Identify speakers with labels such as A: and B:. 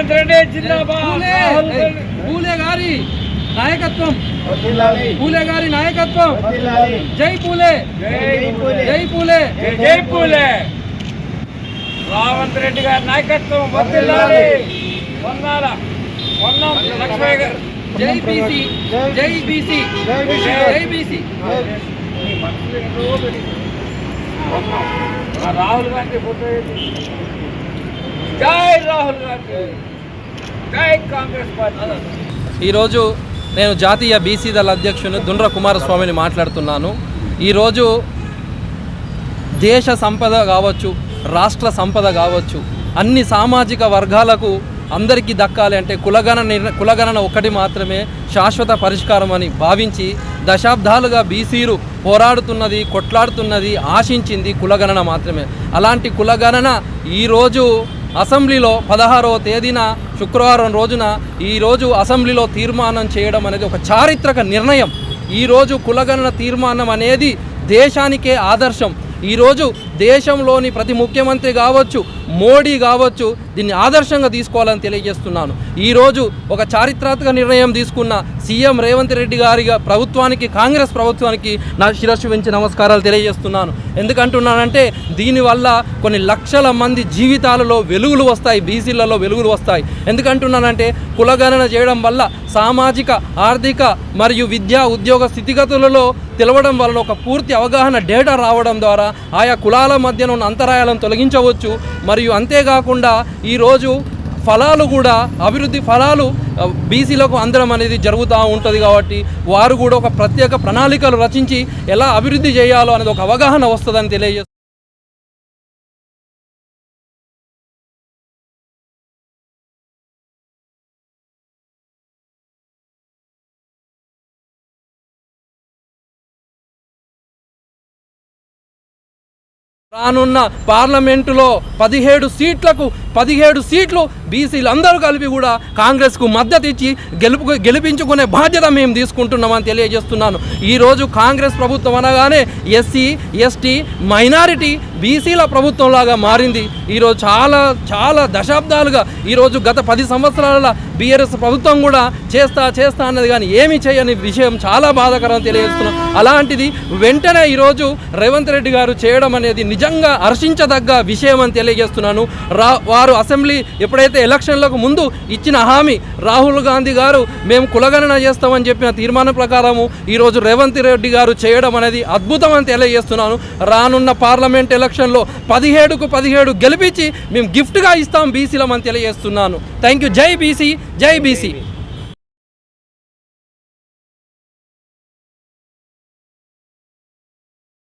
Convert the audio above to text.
A: రేవంత్ రెడ్డి జిందాబాద్.
B: పూలే గారి నాయకత్వం, పూలే గారి నాయకత్వం. జై పూలే, జై పూలే,
A: జై పూలే. రేవంత్ రెడ్డి గారి నాయకత్వం వర్ధిల్లాలి. వందల లక్ష్మయ్య గారు.
B: జై బీసీ, జై బీసీ, జై బీసీ.
A: రాహుల్ గాంధీ ఫోటో. జై రాహుల్ గాంధీ, జై కాంగ్రెస్ పార్టీ.
C: ఈరోజు నేను జాతీయ బీసీ దళ అధ్యక్షుని దుండ్ర కుమారస్వామిని మాట్లాడుతున్నాను. ఈరోజు దేశ సంపద కావచ్చు, రాష్ట్ర సంపద కావచ్చు, అన్ని సామాజిక వర్గాలకు అందరికీ దక్కాలి అంటే కులగణన ఒకటి మాత్రమే శాశ్వత పరిష్కారం అని భావించి దశాబ్దాలుగా బీసీలు పోరాడుతున్నది, కొట్లాడుతున్నది, ఆశించింది కులగణన మాత్రమే. అలాంటి కులగణన ఈరోజు అసెంబ్లీలో 16వ తేదీన శుక్రవారం రోజున ఈరోజు అసెంబ్లీలో తీర్మానం చేయడం అనేది ఒక చారిత్రక నిర్ణయం. ఈరోజు కులగణన తీర్మానం అనేది దేశానికే ఆదర్శం. ఈరోజు దేశంలోని ప్రతి ముఖ్యమంత్రి కావచ్చు, మోడీ కావచ్చు, దీన్ని ఆదర్శంగా తీసుకోవాలని తెలియజేస్తున్నాను. ఈరోజు ఒక చారిత్రాత్మక నిర్ణయం తీసుకున్న సీఎం రేవంత్ రెడ్డి గారి ప్రభుత్వానికి, కాంగ్రెస్ ప్రభుత్వానికి నా శిరస్సు వంచి నమస్కారాలు తెలియజేస్తున్నాను. ఎందుకంటున్నానంటే దీనివల్ల కొన్ని లక్షల మంది జీవితాలలో వెలుగులు వస్తాయి, బీసీలలో వెలుగులు వస్తాయి. ఎందుకంటున్నానంటే కులగణన చేయడం వల్ల సామాజిక, ఆర్థిక మరియు విద్యా ఉద్యోగ స్థితిగతులలో తెలవడం వలన ఒక పూర్తి అవగాహన డేటా రావడం ద్వారా ఆయా కులాల మధ్యన ఉన్న అంతరాయాలను తొలగించవచ్చు. మరియు అంతేకాకుండా ఈరోజు ఫలాలు కూడా, అభివృద్ధి ఫలాలు బీసీలకు అందడం అనేది జరుగుతూ ఉంటుంది. కాబట్టి వారు కూడా ఒక ప్రత్యేక ప్రణాళికలు రచించి ఎలా అభివృద్ధి చేయాలో అనేది ఒక అవగాహన వస్తుందని తెలియజేస్తారు. రానున్న పార్లమెంటులో 17 సీట్లు బీసీలు అందరూ కలిపి కూడా కాంగ్రెస్కు మద్దతు ఇచ్చి గెలిపించుకునే బాధ్యత మేము తీసుకుంటున్నామని తెలియజేస్తున్నాను. ఈరోజు కాంగ్రెస్ ప్రభుత్వం అనగానే ఎస్సీ, ఎస్టీ, మైనారిటీ, బీసీల ప్రభుత్వంలాగా మారింది. ఈరోజు చాలా దశాబ్దాలుగా ఈరోజు గత 10 సంవత్సరాల బీఆర్ఎస్ ప్రభుత్వం కూడా చేస్తా అన్నది కానీ ఏమీ చేయని విషయం చాలా బాధాకరం తెలియజేస్తున్నాం. అలాంటిది వెంటనే ఈరోజు రేవంత్ రెడ్డి గారు చేయడం అనేది నిజంగా హర్షించదగ్గ విషయం అని తెలియజేస్తున్నాను. వారు అసెంబ్లీ ఎప్పుడైతే ఎలక్షన్లకు ముందు ఇచ్చిన హామీ, రాహుల్ గాంధీ గారు మేము కులగణన చేస్తామని చెప్పిన తీర్మానం ప్రకారము ఈరోజు రేవంత్ రెడ్డి గారు చేయడం అనేది అద్భుతం అని తెలియజేస్తున్నాను. రానున్న పార్లమెంట్ ఎలక్షన్లో 17కు 17 గెలిపించి మేము గిఫ్ట్గా ఇస్తాం బీసీలమని తెలియజేస్తున్నాను. Thank you. జై బీసీ, జై బీసీ.